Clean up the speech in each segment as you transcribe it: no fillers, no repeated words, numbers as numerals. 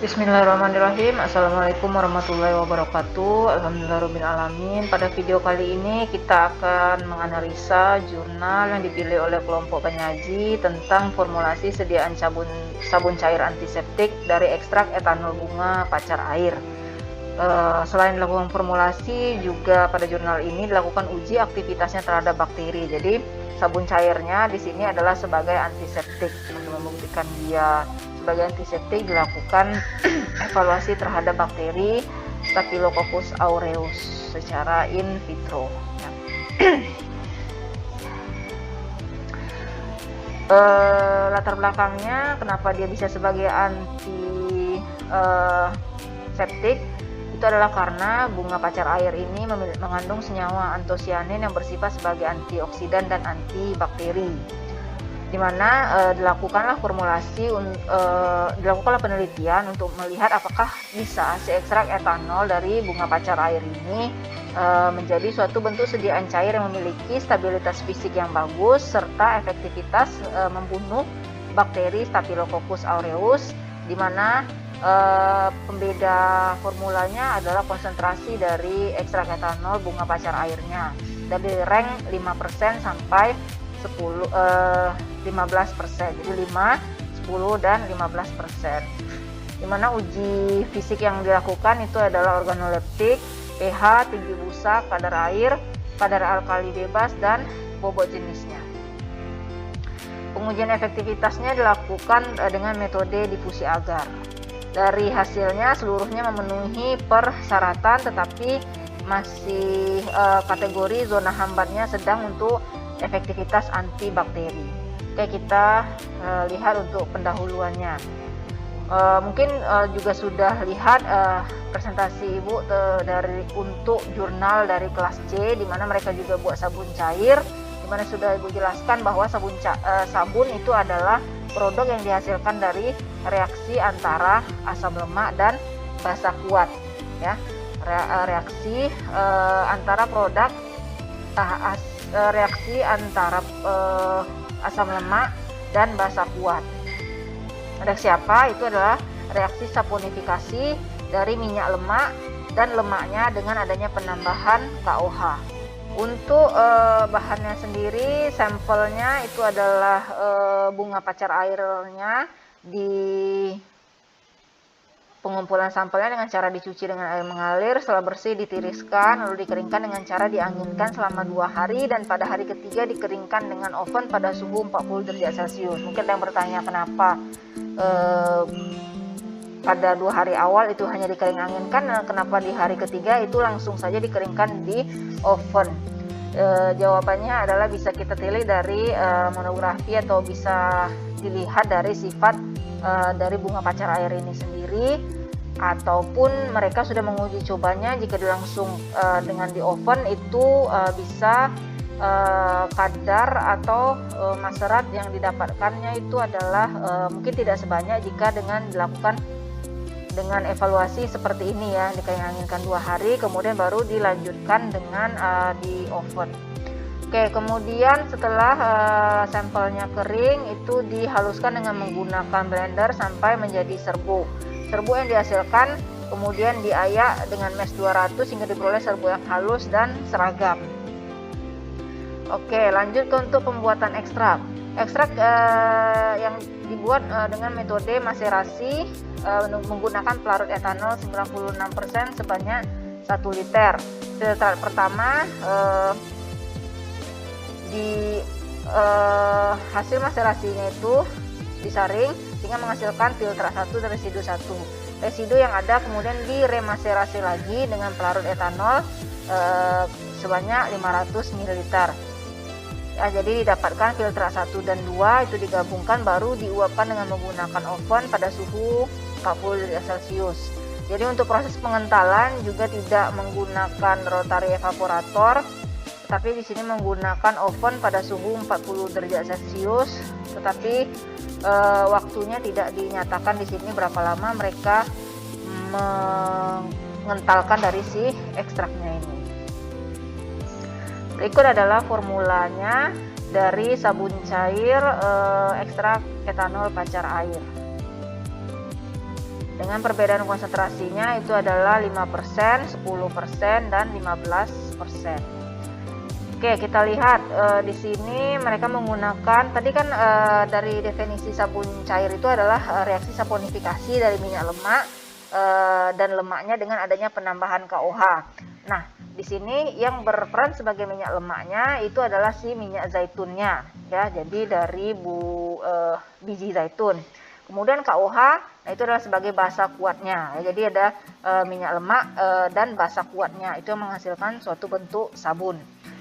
Bismillahirrahmanirrahim. Assalamualaikum warahmatullahi wabarakatuh. Alhamdulillahirrabbilalamin. Pada video kali ini kita akan menganalisa jurnal yang dipilih oleh kelompok penyaji tentang formulasi sediaan sabun cair antiseptik dari ekstrak etanol bunga pacar air. Selain dilakukan formulasi, juga pada jurnal ini dilakukan uji aktivitasnya terhadap bakteri. Jadi sabun cairnya di sini adalah sebagai antiseptik. Untuk membuktikan dia sebagai antiseptik, dilakukan evaluasi terhadap bakteri Staphylococcus aureus secara in vitro. Latar belakangnya kenapa dia bisa sebagai antiseptik itu adalah karena bunga pacar air ini mengandung senyawa antosianin yang bersifat sebagai antioksidan dan antibakteri, di mana dilakukanlah penelitian untuk melihat apakah bisa si ekstrak etanol dari bunga pacar air ini menjadi suatu bentuk sediaan cair yang memiliki stabilitas fisik yang bagus serta efektivitas membunuh bakteri Staphylococcus aureus, di mana pembeda formulanya adalah konsentrasi dari ekstrak etanol bunga pacar airnya dari rank 5% sampai 15%, jadi 5, 10, dan 15%. Dimana uji fisik yang dilakukan itu adalah organoleptik, pH, tinggi busa, kadar air, kadar alkali bebas, dan bobot jenisnya. Pengujian efektivitasnya dilakukan dengan metode difusi agar. Dari hasilnya seluruhnya memenuhi persyaratan, tetapi masih kategori zona hambatnya sedang untuk efektivitas antibakteri. Oke, kita lihat untuk pendahuluannya. Mungkin juga sudah lihat presentasi Ibu untuk jurnal dari kelas C, di mana mereka juga buat sabun cair, di mana sudah Ibu jelaskan bahwa sabun itu adalah produk yang dihasilkan dari reaksi antara asam lemak dan basa kuat, ya. Reaksi antara asam lemak dan basa kuat. Reaksi apa? Itu adalah reaksi saponifikasi dari minyak lemak dan lemaknya dengan adanya penambahan KOH. Untuk bahannya sendiri, sampelnya itu adalah bunga pacar airnya. Di pengumpulan sampelnya dengan cara dicuci dengan air mengalir, setelah bersih ditiriskan lalu dikeringkan dengan cara dianginkan selama 2 hari, dan pada hari ketiga dikeringkan dengan oven pada suhu 40 derajat Celcius. Mungkin ada yang bertanya kenapa pada 2 hari awal itu hanya dikering anginkan, dan kenapa di hari ketiga itu langsung saja dikeringkan di oven. Jawabannya adalah bisa kita pilih dari monografi atau bisa dilihat dari sifat dari bunga pacar air ini sendiri, ataupun mereka sudah menguji cobanya. Jika langsung dengan di oven itu bisa kadar atau maserat yang didapatkannya itu adalah mungkin tidak sebanyak jika dengan dilakukan dengan evaluasi seperti ini, ya, dikeringkan 2 hari kemudian baru dilanjutkan dengan di oven. Oke, kemudian setelah sampelnya kering itu dihaluskan dengan menggunakan blender sampai menjadi serbuk. Serbuk yang dihasilkan kemudian diayak dengan mesh 200 hingga diperoleh serbuk yang halus dan seragam. Oke, lanjut ke untuk pembuatan ekstrak. Ekstrak yang dibuat dengan metode maserasi menggunakan pelarut etanol 96% sebanyak 1 liter. Filter pertama hasil maserasinya itu disaring sehingga menghasilkan filtrat 1 dan residu 1. Residu yang ada kemudian diremaserasi lagi dengan pelarut etanol sebanyak 500 ml. Ya, jadi didapatkan filtrat 1 dan 2 itu digabungkan, baru diuapkan dengan menggunakan oven pada suhu 40 derajat Celcius. Jadi untuk proses pengentalan juga tidak menggunakan rotary evaporator, tapi di sini menggunakan oven pada suhu 40 derajat Celcius. Tetapi waktunya tidak dinyatakan di sini berapa lama mereka mengentalkan dari si ekstraknya ini. Berikut adalah formulanya dari sabun cair ekstrak etanol pacar air. dengan perbedaan konsentrasinya itu adalah 5%, 10%, dan 15%. Oke, kita lihat di sini mereka menggunakan, tadi kan dari definisi sabun cair itu adalah reaksi saponifikasi dari minyak lemak dan lemaknya dengan adanya penambahan KOH. Nah, di sini yang berperan sebagai minyak lemaknya itu adalah si minyak zaitunnya, ya. Jadi dari biji zaitun. Kemudian KOH, nah itu adalah sebagai basa kuatnya. Ya, jadi ada minyak lemak dan basa kuatnya itu yang menghasilkan suatu bentuk sabun.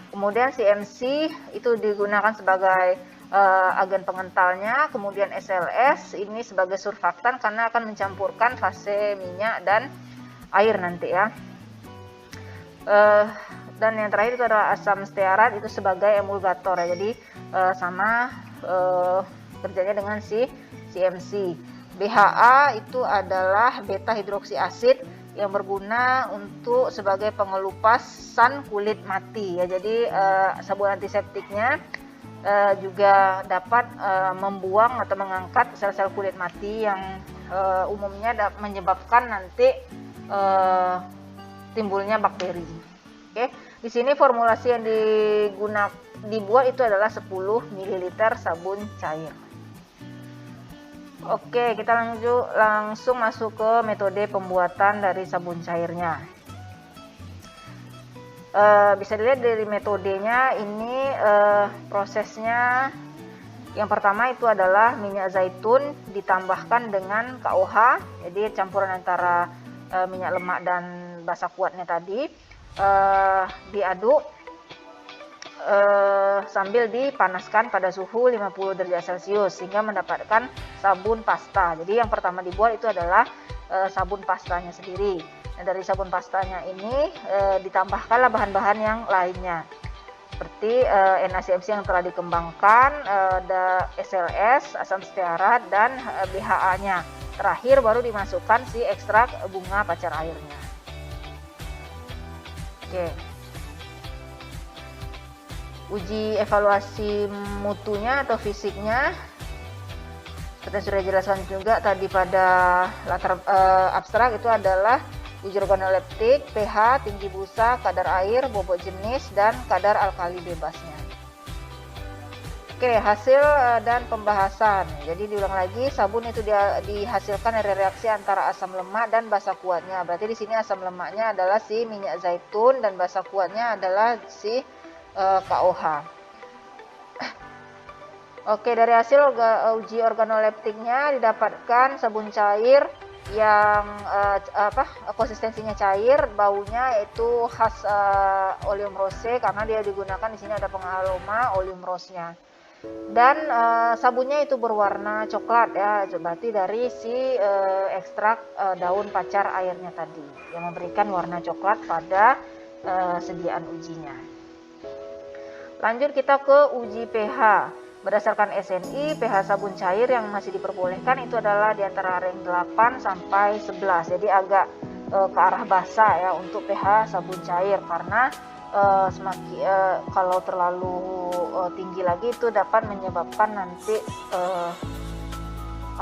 Kemudian CMC itu digunakan sebagai agen pengentalnya. Kemudian SLS ini sebagai surfaktan karena akan mencampurkan fase minyak dan air nanti, ya. Dan yang terakhir itu adalah asam stearat itu sebagai emulgator, ya. Jadi sama kerjanya dengan si CMC. BHA itu adalah beta hidroksi asid yang berguna untuk sebagai pengelupasan kulit mati, ya. Jadi sabun antiseptiknya juga dapat membuang atau mengangkat sel-sel kulit mati yang umumnya menyebabkan nanti timbulnya bakteri. Oke, di sini formulasi yang dibuat itu adalah 10 ml sabun cair. Oke, kita langsung masuk ke metode pembuatan dari sabun cairnya. Bisa dilihat dari metodenya ini, prosesnya yang pertama itu adalah minyak zaitun ditambahkan dengan KOH, jadi campuran antara minyak lemak dan basa kuatnya tadi, diaduk sambil dipanaskan pada suhu 50 derajat Celcius sehingga mendapatkan sabun pasta. Jadi yang pertama dibuat itu adalah sabun pastanya sendiri. Nah, dari sabun pastanya ini ditambahkanlah bahan-bahan yang lainnya seperti NaCMC yang telah dikembangkan, ada SLS, asam stearat, dan BHA-nya. Terakhir baru dimasukkan si ekstrak bunga pacar airnya. Oke. Uji evaluasi mutunya atau fisiknya kita sudah jelaskan juga tadi pada latar abstrak, itu adalah uji organoleptik, pH, tinggi busa, kadar air, bobot jenis, dan kadar alkali bebasnya. Oke, hasil dan pembahasan. Jadi diulang lagi, sabun itu dihasilkan dari reaksi antara asam lemak dan basa kuatnya. Berarti di sini asam lemaknya adalah si minyak zaitun dan basa kuatnya adalah si KOH. Oke, dari hasil uji organoleptiknya didapatkan sabun cair yang konsistensinya cair, baunya itu khas oleum rose karena dia digunakan di sini ada pengaroma oleum rose-nya. Dan sabunnya itu berwarna coklat, ya, berarti dari si ekstrak daun pacar airnya tadi yang memberikan warna coklat pada sediaan ujinya. Lanjut kita ke uji pH. Berdasarkan SNI, pH sabun cair yang masih diperbolehkan itu adalah di antara range 8 sampai 11. Jadi agak ke arah basa, ya, untuk pH sabun cair karena kalau terlalu tinggi lagi itu dapat menyebabkan nanti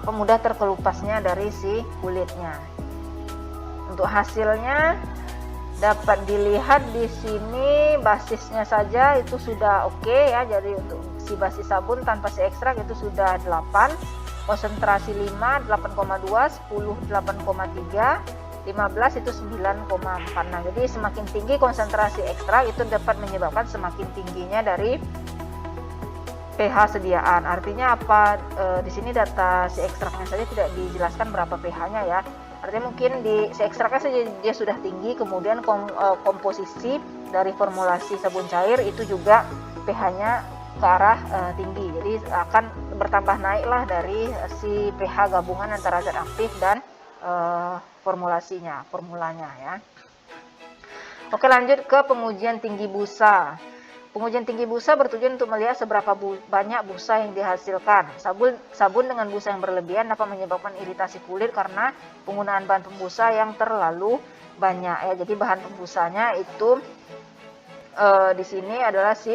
mudah terkelupasnya dari si kulitnya. Untuk hasilnya dapat dilihat di sini, basisnya saja itu sudah oke, ya. Jadi untuk si basis sabun tanpa si ekstrak itu sudah 8, konsentrasi 5, 8,2, 10, 8,3, 15 itu 9,4. Nah, jadi semakin tinggi konsentrasi ekstrak itu dapat menyebabkan semakin tingginya dari pH sediaan. Artinya apa? Di sini data si ekstraknya saja tidak dijelaskan berapa pH-nya, ya. Artinya mungkin di si ekstraknya saja dia sudah tinggi, kemudian komposisi dari formulasi sabun cair itu juga pH-nya ke arah tinggi. Jadi akan bertambah naiklah dari si pH gabungan antara zat aktif dan formulanya, ya. Oke, lanjut ke pengujian tinggi busa. Pengujian tinggi busa bertujuan untuk melihat seberapa banyak busa yang dihasilkan. Sabun dengan busa yang berlebihan dapat menyebabkan iritasi kulit karena penggunaan bahan pembusa yang terlalu banyak, ya. Jadi bahan pembusanya itu di sini adalah si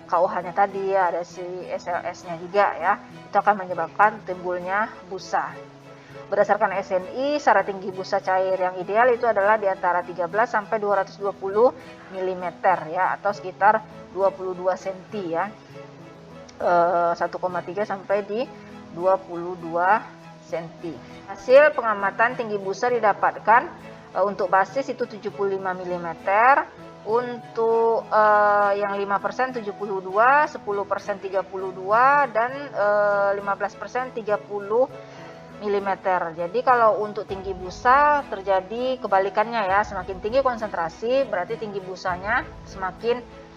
KOH-nya tadi, ya, ada si SLS-nya juga, ya. Itu akan menyebabkan timbulnya busa. Berdasarkan SNI, syarat tinggi busa cair yang ideal itu adalah di antara 13 sampai 220 mm ya, atau sekitar 22 cm ya. 1,3 sampai di 22 cm. Hasil pengamatan tinggi busa didapatkan untuk basis itu 75 mm, untuk yang 5% 72, 10% 32, dan 15% 30 mm. Jadi kalau untuk tinggi busa terjadi kebalikannya ya, semakin tinggi konsentrasi berarti tinggi busanya semakin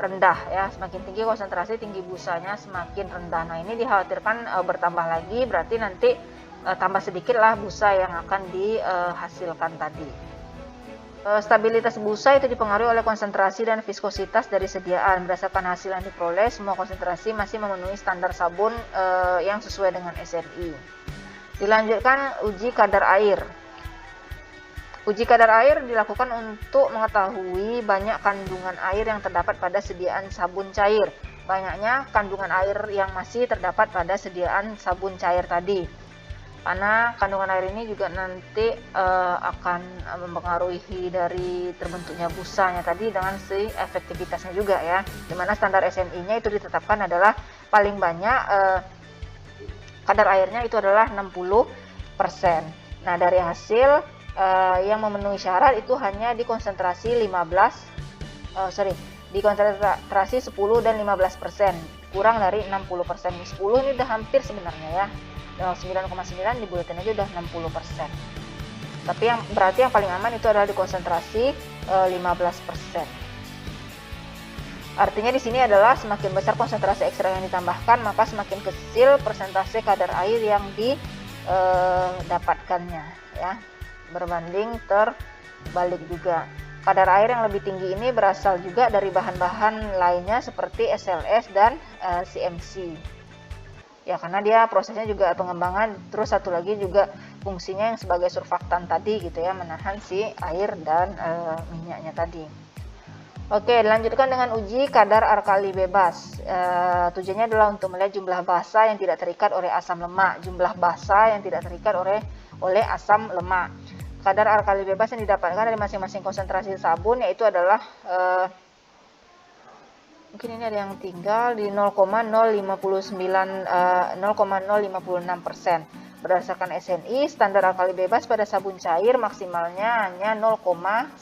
rendah ya, semakin tinggi konsentrasi tinggi busanya semakin rendah. Nah ini dikhawatirkan bertambah lagi, berarti nanti tambah sedikit lah busa yang akan dihasilkan tadi. Stabilitas busa itu dipengaruhi oleh konsentrasi dan viskositas dari sediaan. Berdasarkan hasil yang diperoleh, semua konsentrasi masih memenuhi standar sabun yang sesuai dengan SNI. Dilanjutkan uji kadar air. Uji kadar air dilakukan untuk mengetahui banyak kandungan air yang terdapat pada sediaan sabun cair. Banyaknya kandungan air yang masih terdapat pada sediaan sabun cair tadi. Karena kandungan air ini juga nanti akan mempengaruhi dari terbentuknya busanya tadi dengan si efektivitasnya juga ya. Dimana standar SNI-nya itu ditetapkan adalah paling banyak kadar airnya itu adalah 60%. Nah dari hasil yang memenuhi syarat itu hanya di konsentrasi di konsentrasi 10 dan 15%, kurang dari 60%. 10 ini udah hampir sebenarnya ya, 9,9 di buletin aja udah 60%. Tapi yang berarti yang paling aman itu adalah di konsentrasi 15%. Artinya di sini adalah semakin besar konsentrasi ekstrak yang ditambahkan, maka semakin kecil persentase kadar air yang didapatkannya ya. Berbanding terbalik juga. Kadar air yang lebih tinggi ini berasal juga dari bahan-bahan lainnya seperti SLS dan CMC. Ya karena dia prosesnya juga pengembangan, terus satu lagi juga fungsinya yang sebagai surfaktan tadi gitu ya, menahan si air dan minyaknya tadi. Oke, dilanjutkan dengan uji kadar alkali bebas. Tujuannya adalah untuk melihat jumlah basa yang tidak terikat oleh asam lemak. Jumlah basa yang tidak terikat oleh asam lemak. Kadar alkali bebas yang didapatkan dari masing-masing konsentrasi sabun yaitu adalah mungkin ini ada yang tinggal di 0,056%. Berdasarkan SNI, standar alkali bebas pada sabun cair maksimalnya hanya 0,1.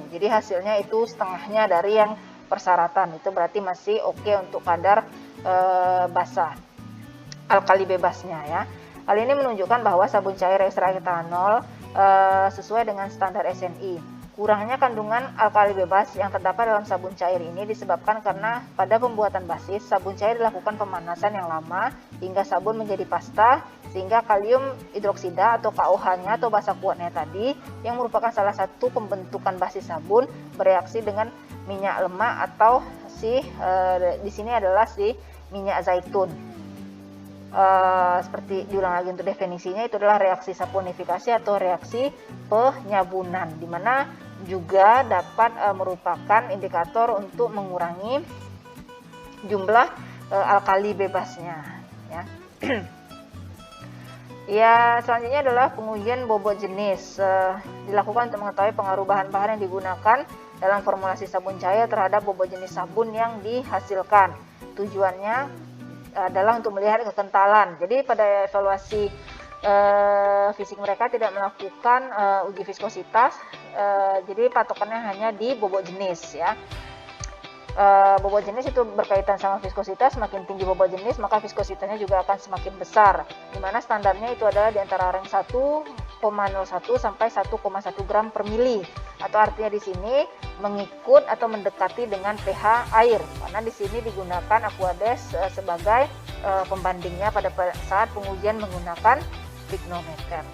Jadi hasilnya itu setengahnya dari yang persyaratan. Itu berarti masih oke untuk kadar basa alkali bebasnya ya. Hal ini menunjukkan bahwa sabun cair ekstrak etanol sesuai dengan standar SNI. Kurangnya kandungan alkali bebas yang terdapat dalam sabun cair ini disebabkan karena pada pembuatan basis, sabun cair dilakukan pemanasan yang lama hingga sabun menjadi pasta, sehingga kalium hidroksida atau KOH-nya atau basa kuatnya tadi yang merupakan salah satu pembentukan basis sabun bereaksi dengan minyak lemak atau di sini adalah si minyak zaitun. Seperti diulang lagi untuk definisinya, itu adalah reaksi saponifikasi atau reaksi penyabunan, di mana juga dapat merupakan indikator untuk mengurangi jumlah alkali bebasnya ya. Ya, selanjutnya adalah pengujian bobot jenis. Dilakukan untuk mengetahui pengaruh bahan-bahan yang digunakan dalam formulasi sabun cair terhadap bobot jenis sabun yang dihasilkan. Tujuannya adalah untuk melihat kekentalan. Jadi pada evaluasi fisik mereka tidak melakukan uji viskositas, jadi patokannya hanya di bobot jenis ya. Bobot jenis itu berkaitan sama viskositas. Semakin tinggi bobot jenis maka viskositasnya juga akan semakin besar, dimana standarnya itu adalah di antara range 1,01 sampai 1,1 gram per mili, atau artinya di sini mengikut atau mendekati dengan pH air, karena di sini digunakan Aquades sebagai pembandingnya pada saat pengujian menggunakan pignometer.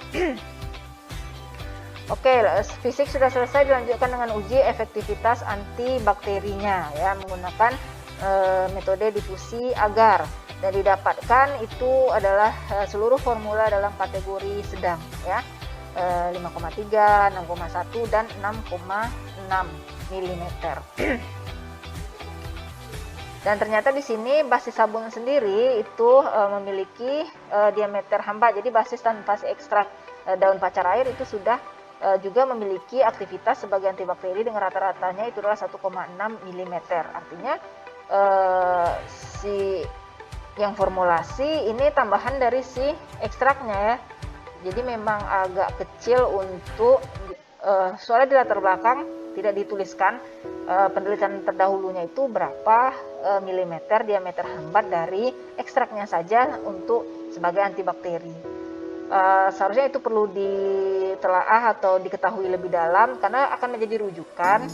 Oke, fisik sudah selesai, dilanjutkan dengan uji efektivitas antibakterinya ya, menggunakan metode difusi agar, dan didapatkan itu adalah seluruh formula dalam kategori sedang ya, 5,3, 6,1 dan 6,6 mm. Dan ternyata di sini basis sabun sendiri itu memiliki diameter hambat. Jadi basis tanpa si ekstrak daun pacar air itu sudah juga memiliki aktivitas sebagai antibakteri dengan rata-ratanya itu adalah 1,6 mm. Artinya si yang formulasi ini tambahan dari si ekstraknya ya. Jadi memang agak kecil untuk soalnya di latar belakang tidak dituliskan penelitian terdahulunya itu berapa milimeter diameter hambat dari ekstraknya saja untuk sebagai antibakteri. Seharusnya itu perlu ditelaah atau diketahui lebih dalam karena akan menjadi rujukan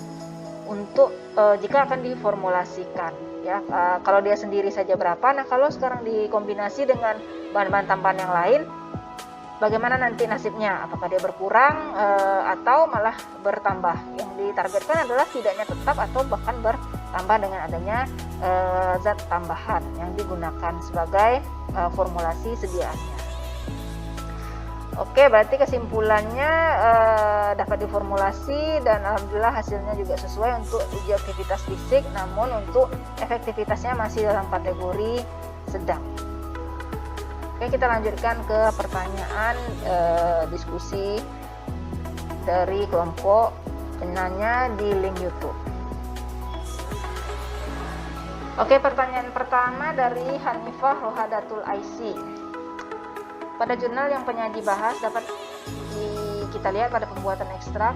untuk jika akan diformulasikan ya. Kalau dia sendiri saja berapa, nah kalau sekarang dikombinasi dengan bahan-bahan tambahan yang lain, bagaimana nanti nasibnya? Apakah dia berkurang atau malah bertambah? Yang ditargetkan adalah tidaknya tetap atau bahkan bertambah dengan adanya zat tambahan yang digunakan sebagai formulasi sediaannya. Oke, berarti kesimpulannya dapat diformulasi dan alhamdulillah hasilnya juga sesuai untuk uji aktivitas fisik, namun untuk efektivitasnya masih dalam kategori sedang. Oke, kita lanjutkan ke pertanyaan diskusi dari kelompok penanya di link YouTube. Oke, pertanyaan pertama dari Hanifah Rohadatul Aisy. Pada jurnal yang penyaji bahas dapat kita lihat pada pembuatan ekstrak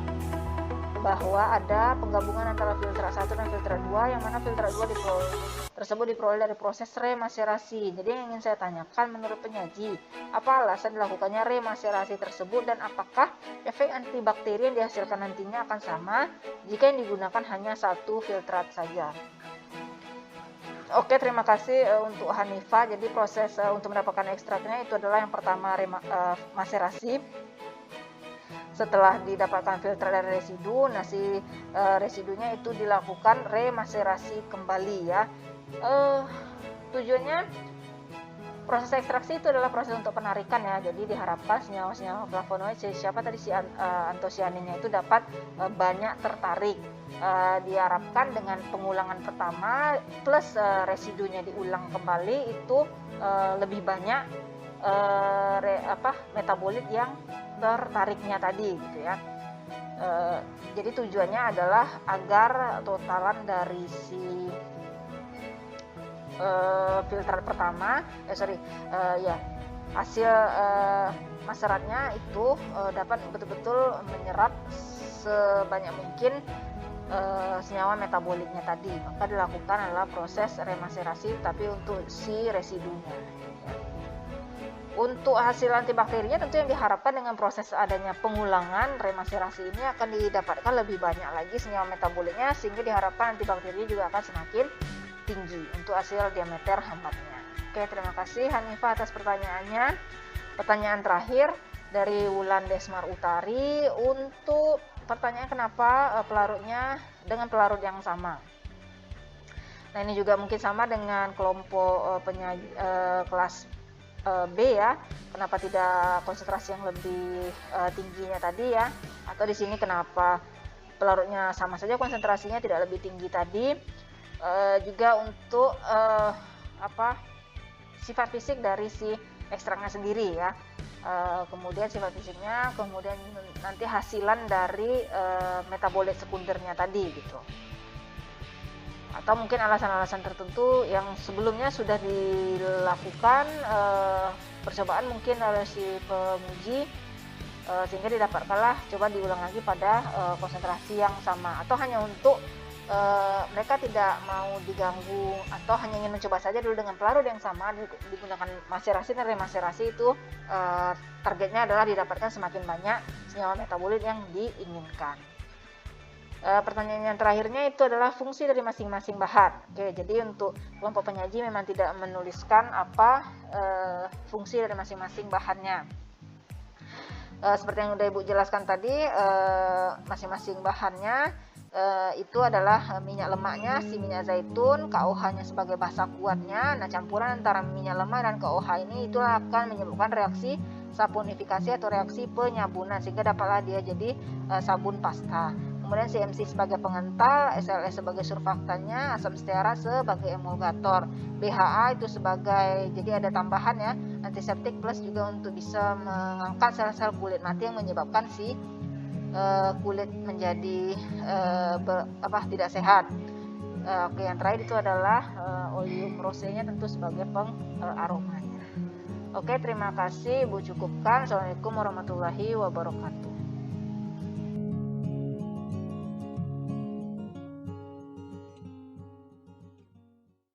bahwa ada penggabungan antara filtrat 1 dan filtrat 2, yang mana filtrat 2 tersebut diperoleh dari proses remaserasi. Jadi yang ingin saya tanyakan, menurut penyaji, apa alasan dilakukannya remaserasi tersebut dan apakah efek antibakteri yang dihasilkan nantinya akan sama jika yang digunakan hanya satu filtrat saja? Oke, terima kasih untuk Hanifah. Jadi proses untuk mendapatkan ekstraknya itu adalah yang pertama maserasi. Setelah didapatkan filter dari residu, nah si residunya itu dilakukan remaserasi kembali ya. Tujuannya proses ekstraksi itu adalah proses untuk penarikan ya. Jadi diharapkan senyawa-senyawa flavonoid siapa tadi si antosianinnya itu dapat banyak tertarik. Diharapkan dengan pengulangan pertama plus residunya diulang kembali itu lebih banyak metabolit yang tertariknya tadi gitu ya. Jadi tujuannya adalah agar totalan dari si filter pertama hasil maseratnya itu dapat betul-betul menyerap sebanyak mungkin senyawa metaboliknya tadi. Maka dilakukan adalah proses remaserasi tapi untuk si residunya. Untuk hasil antibakterinya tentu yang diharapkan dengan proses adanya pengulangan remaserasi ini akan didapatkan lebih banyak lagi senyawa metaboliknya sehingga diharapkan antibakterinya juga akan semakin tinggi untuk hasil diameter hambatnya. Oke, terima kasih Hanifah atas pertanyaannya. Pertanyaan terakhir dari Wulan Desmar Utari untuk pertanyaan kenapa pelarutnya dengan pelarut yang sama. Nah, ini juga mungkin sama dengan kelompok kelas B ya. Kenapa tidak konsentrasi yang lebih tingginya tadi ya? Atau di sini kenapa pelarutnya sama saja konsentrasinya tidak lebih tinggi tadi? Juga untuk sifat fisik dari si ekstraknya sendiri ya. Kemudian sifat fisiknya, kemudian nanti hasilan dari metabolit sekundernya tadi gitu. Atau mungkin alasan-alasan tertentu yang sebelumnya sudah dilakukan percobaan mungkin oleh si penguji sehingga didapatkanlah coba diulang lagi pada konsentrasi yang sama, atau hanya untuk mereka tidak mau diganggu atau hanya ingin mencoba saja dulu dengan pelarut yang sama digunakan maserasi dan remaserasi itu targetnya adalah didapatkan semakin banyak senyawa metabolit yang diinginkan. Pertanyaan yang terakhirnya itu adalah fungsi dari masing-masing bahan. Oke, jadi untuk kelompok penyaji memang tidak menuliskan apa fungsi dari masing-masing bahannya. Seperti yang sudah Ibu jelaskan tadi, masing-masing bahannya itu adalah minyak lemaknya, si minyak zaitun, KOH-nya sebagai basa kuatnya. Nah, campuran antara minyak lemak dan KOH ini itu akan menyebabkan reaksi saponifikasi atau reaksi penyabunan sehingga dapatlah dia jadi sabun pasta. kemudian CMC sebagai pengental, SLS sebagai surfaktannya, asam stearat sebagai emulgator, BHA itu sebagai, jadi ada tambahan ya, antiseptik plus juga untuk bisa mengangkat sel-sel kulit mati yang menyebabkan si kulit menjadi tidak sehat. Oke, yang terakhir itu adalah oleum rosenya tentu sebagai pengaromanya. Oke, terima kasih, Ibu cukupkan. Assalamualaikum warahmatullahi wabarakatuh.